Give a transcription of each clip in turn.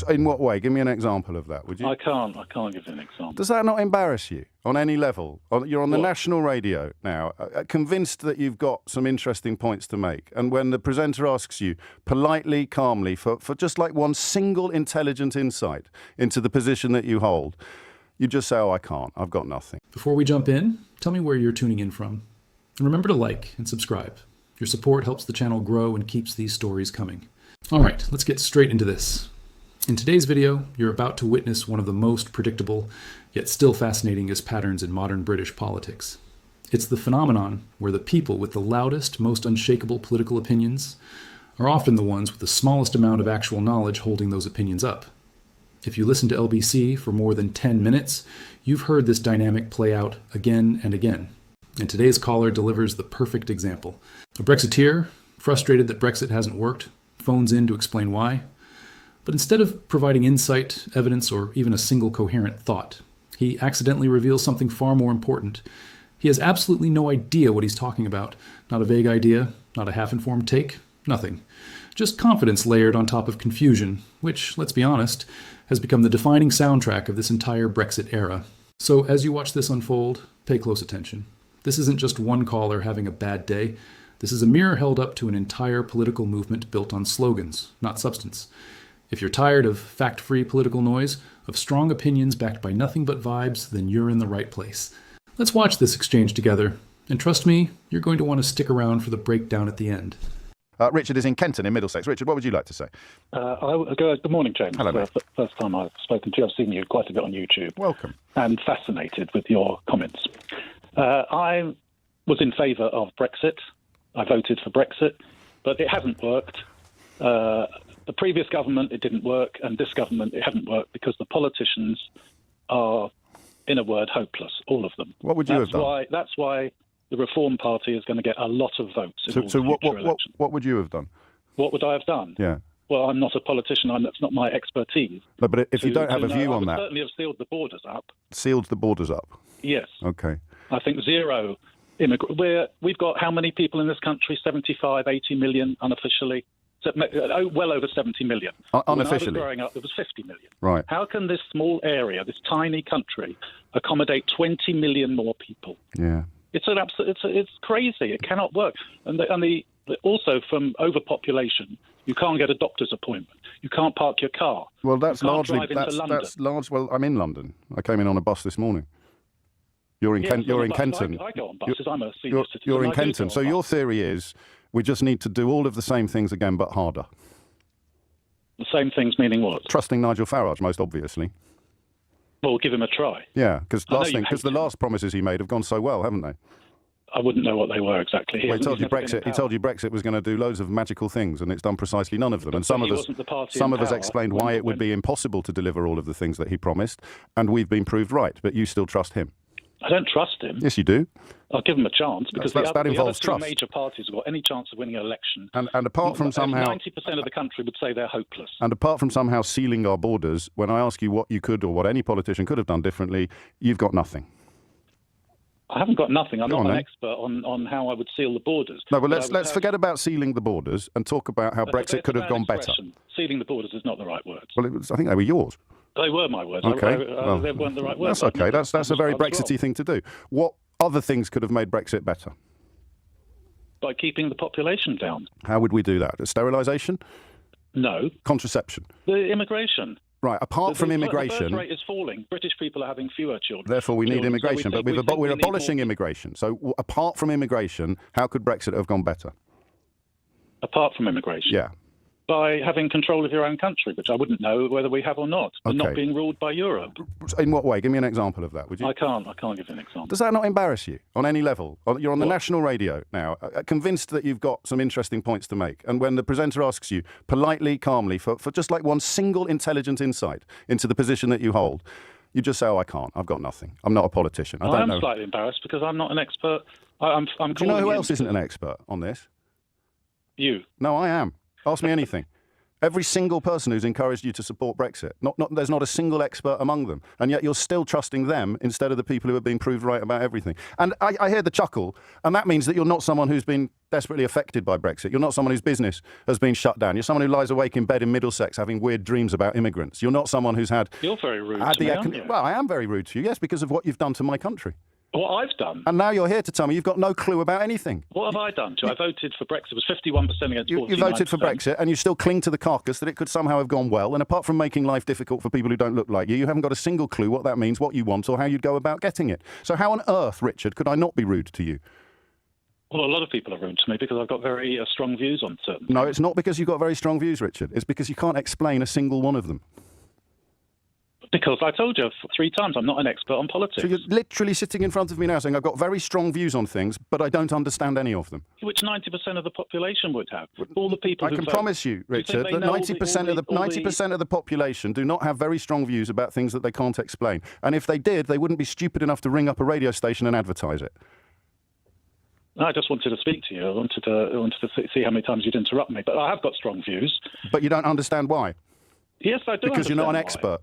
In what way? Give me an example of that, would you? I can't give you an example. Does that not embarrass you on any level? You're on the national radio now, convinced that you've got some interesting points to make. And when the presenter asks you politely, calmly, for just like one single intelligent insight into the position that you hold, you just say, oh, I can't. I've got nothing. Before we jump in, tell me where you're tuning in from. And remember to like and subscribe. Your support helps the channel grow and keeps these stories coming. All right, let's get straight into this. In today's video, you're about to witness one of the most predictable, yet still fascinating patterns in modern British politics. It's the phenomenon where the people with the loudest, most unshakable political opinions are often the ones with the smallest amount of actual knowledge holding those opinions up. If you listen to LBC for more than 10 minutes, you've heard this dynamic play out again and again. And today's caller delivers the perfect example. A Brexiteer, frustrated that Brexit hasn't worked, phones in to explain why. But instead of providing insight, evidence, or even a single coherent thought, he accidentally reveals something far more important. He has absolutely no idea what he's talking about. Not a vague idea, not a half-informed take, nothing. Just confidence layered on top of confusion, which, let's be honest, has become the defining soundtrack of this entire Brexit era. So as you watch this unfold, pay close attention. This isn't just one caller having a bad day. This is a mirror held up to an entire political movement built on slogans, not substance. If you're tired of fact-free political noise, of strong opinions backed by nothing but vibes, then you're in the right place. Let's watch this exchange together, and trust me, you're going to want to stick around for the breakdown at the end. Richard is in Kenton in Middlesex. Richard, what would you like to say? Good morning, James. Hello, mate. First time I've spoken to you. I've seen you quite a bit on YouTube. Welcome. And fascinated with your comments. I was in favour of Brexit. I voted for Brexit, but it hasn't worked. The previous government, it didn't work, and this government, it hasn't worked because the politicians are, in a word, hopeless, all of them. What would you have done? That's why the Reform Party is going to get a lot of votes. So what would you have done? What would I have done? Yeah. Well, I'm not a politician. That's not my expertise. No, but if you don't have a view on that... I would certainly have sealed the borders up. Sealed the borders up? Yes. Okay. I think zero immigrants. We've got how many people in this country? 75, 80 million unofficially. Well over 70 million. Unofficially? When I was growing up, there was 50 million. Right. How can this small area, this tiny country, accommodate 20 million more people? Yeah. It's crazy. It cannot work. And also from overpopulation, you can't get a doctor's appointment. You can't park your car. Well, that's large. Well, I'm in London. I came in on a bus this morning. You're in Kenton. I go on buses. I'm a senior citizen. You're in Kenton. So your theory is we just need to do all of the same things again, but harder. The same things meaning what? Trusting Nigel Farage, most obviously. Well, give him a try. Yeah, because the last promises he made have gone so well, haven't they? I wouldn't know what they were exactly. Well, he told you Brexit was going to do loads of magical things, and it's done precisely none of them. And some of us explained why it would be impossible to deliver all of the things that he promised, and we've been proved right. But you still trust him? I don't trust him. Yes, you do. I'll give him a chance because that involves the other trust. two major parties have got any chance of winning an election. And apart from somehow 90% of the country would say they're hopeless. And apart from somehow sealing our borders, when I ask you what you could or what any politician could have done differently, you've got nothing. I haven't got nothing. I'm not an expert on how I would seal the borders. No, but let's forget about sealing the borders and talk about how Brexit could have gone better. Sealing the borders is not the right words. Well, I think they were yours. They were my words. Okay. They weren't the right words. That's okay. That's a very Brexity thing to do. What other things could have made Brexit better? By keeping the population down. How would we do that? Sterilisation? No. Contraception? The immigration. Right, apart from immigration... The birth rate is falling. British people are having fewer children. Therefore, we need immigration. But we're abolishing immigration. So apart from immigration, how could Brexit have gone better? Apart from immigration? Yeah. By having control of your own country, which I wouldn't know whether we have or not, but not being ruled by Europe. In what way? Give me an example of that, would you? I can't give you an example. Does that not embarrass you on any level? You're on the national radio now, convinced that you've got some interesting points to make. And when the presenter asks you politely, calmly, for just like one single intelligent insight into the position that you hold, you just say, oh, I can't. I've got nothing. I'm not a politician. I am slightly embarrassed because I'm not an expert. I'm Do you know who else isn't an expert on this? You. No, I am. Ask me anything. Every single person who's encouraged you to support Brexit. There's not a single expert among them. And yet you're still trusting them instead of the people who have been proved right about everything. And I hear the chuckle, and that means that you're not someone who's been desperately affected by Brexit. You're not someone whose business has been shut down. You're someone who lies awake in bed in Middlesex having weird dreams about immigrants. You're not someone who's had... You're very rude to me, aren't you? Well, I am very rude to you, yes, because of what you've done to my country. What I've done. And now you're here to tell me you've got no clue about anything. What have I done? I voted for Brexit. It was 51% against 49%. You voted for Brexit, and you still cling to the carcass that it could somehow have gone well. And apart from making life difficult for people who don't look like you haven't got a single clue what that means, what you want, or how you'd go about getting it. So how on earth, Richard, could I not be rude to you? Well, a lot of people are rude to me because I've got very strong views on certain things. No, it's not because you've got very strong views, Richard. It's because you can't explain a single one of them. Because I told you 3 times I'm not an expert on politics. So you're literally sitting in front of me now saying I've got very strong views on things, but I don't understand any of them. Which 90% of the population would have. All the people I who can vote. promise you, Richard, that 90% of the population do not have very strong views about things that they can't explain. And if they did, they wouldn't be stupid enough to ring up a radio station and advertise it. I just wanted to speak to you. I wanted to see how many times you'd interrupt me. But I have got strong views. But you don't understand why? Yes, I do. Because you're not an expert.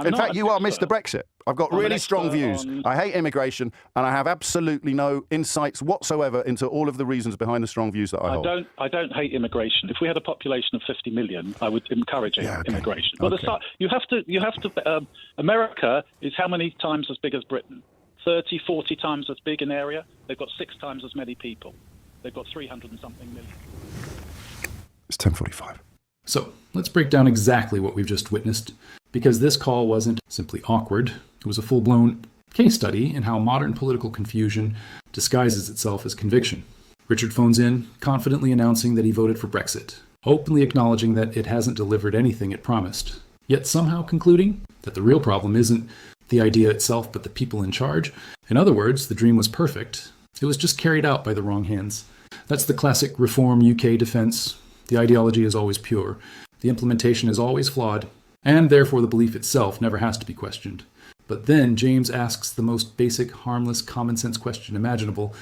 In fact, you are Mr. Brexit. I've got really strong views. I hate immigration, and I have absolutely no insights whatsoever into all of the reasons behind the strong views that I hold. I don't hate immigration. If we had a population of 50 million, I would encourage immigration. But you have to. America is how many times as big as Britain? 30, 40 times as big in area. They've got 6 times as many people. They've got 300 and something million. It's 10:45. So let's break down exactly what we've just witnessed, because this call wasn't simply awkward. It was a full-blown case study in how modern political confusion disguises itself as conviction. Richard phones in, confidently announcing that he voted for Brexit, openly acknowledging that it hasn't delivered anything it promised, yet somehow concluding that the real problem isn't the idea itself but the people in charge. In other words, the dream was perfect. It was just carried out by the wrong hands. That's the classic Reform UK defense. The ideology is always pure. The implementation is always flawed. And therefore the belief itself never has to be questioned. But then James asks the most basic, harmless, common sense question imaginable.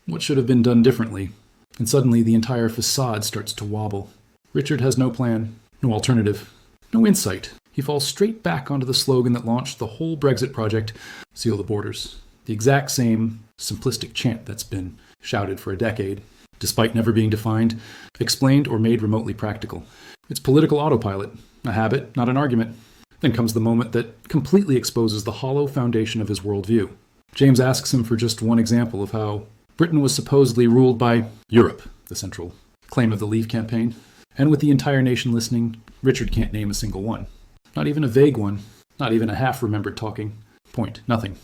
What should have been done differently? And suddenly the entire facade starts to wobble. Richard has no plan, no alternative, no insight. He falls straight back onto the slogan that launched the whole Brexit project, seal the borders. The exact same simplistic chant that's been shouted for a decade, despite never being defined, explained, or made remotely practical. It's political autopilot, a habit, not an argument. Then comes the moment that completely exposes the hollow foundation of his worldview. James asks him for just one example of how Britain was supposedly ruled by Europe, the central claim of the Leave campaign. And with the entire nation listening, Richard can't name a single one. Not even a vague one, not even a half-remembered talking point, nothing.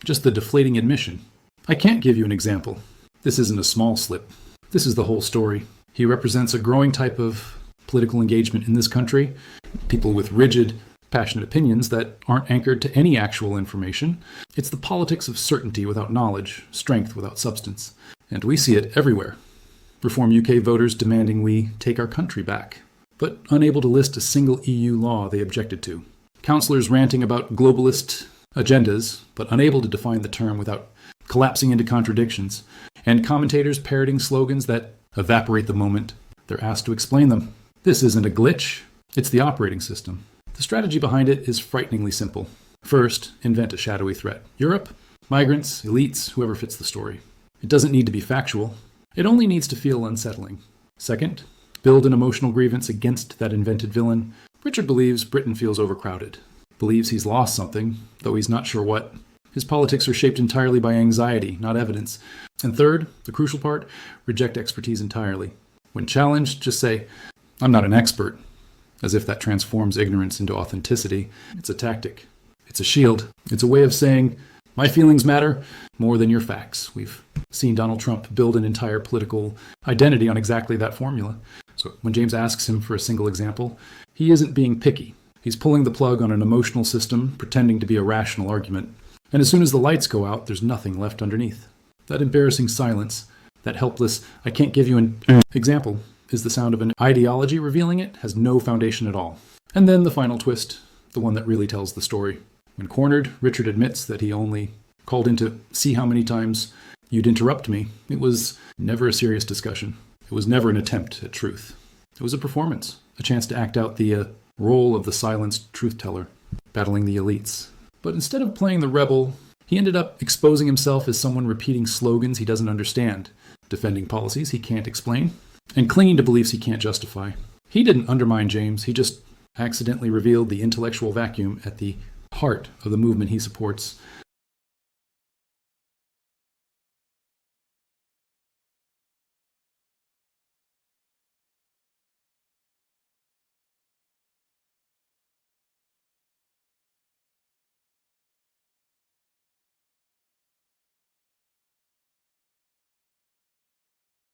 Just the deflating admission. I can't give you an example. This isn't a small slip. This is the whole story. He represents a growing type of political engagement in this country, people with rigid, passionate opinions that aren't anchored to any actual information. It's the politics of certainty without knowledge, strength without substance. And we see it everywhere. Reform UK voters demanding we take our country back, but unable to list a single EU law they objected to. Councillors ranting about globalist agendas, but unable to define the term without collapsing into contradictions. And commentators parroting slogans that evaporate the moment they're asked to explain them. This isn't a glitch, it's the operating system. The strategy behind it is frighteningly simple. First, invent a shadowy threat. Europe, migrants, elites, whoever fits the story. It doesn't need to be factual. It only needs to feel unsettling. Second, build an emotional grievance against that invented villain. Richard believes Britain feels overcrowded. Believes he's lost something, though he's not sure what. His politics are shaped entirely by anxiety, not evidence. And third, the crucial part, reject expertise entirely. When challenged, just say, I'm not an expert, as if that transforms ignorance into authenticity. It's a tactic. It's a shield. It's a way of saying, my feelings matter more than your facts. We've seen Donald Trump build an entire political identity on exactly that formula. So when James asks him for a single example, he isn't being picky. He's pulling the plug on an emotional system, pretending to be a rational argument. And as soon as the lights go out, there's nothing left underneath. That embarrassing silence, that helpless, I can't give you an example, is the sound of an ideology revealing it has no foundation at all. And then the final twist, the one that really tells the story. When cornered, Richard admits that he only called in to see how many times you'd interrupt me. It was never a serious discussion. It was never an attempt at truth. It was a performance, a chance to act out the role of the silenced truth teller, battling the elites. But instead of playing the rebel, he ended up exposing himself as someone repeating slogans he doesn't understand, defending policies he can't explain, and clinging to beliefs he can't justify. He didn't undermine James, he just accidentally revealed the intellectual vacuum at the heart of the movement he supports,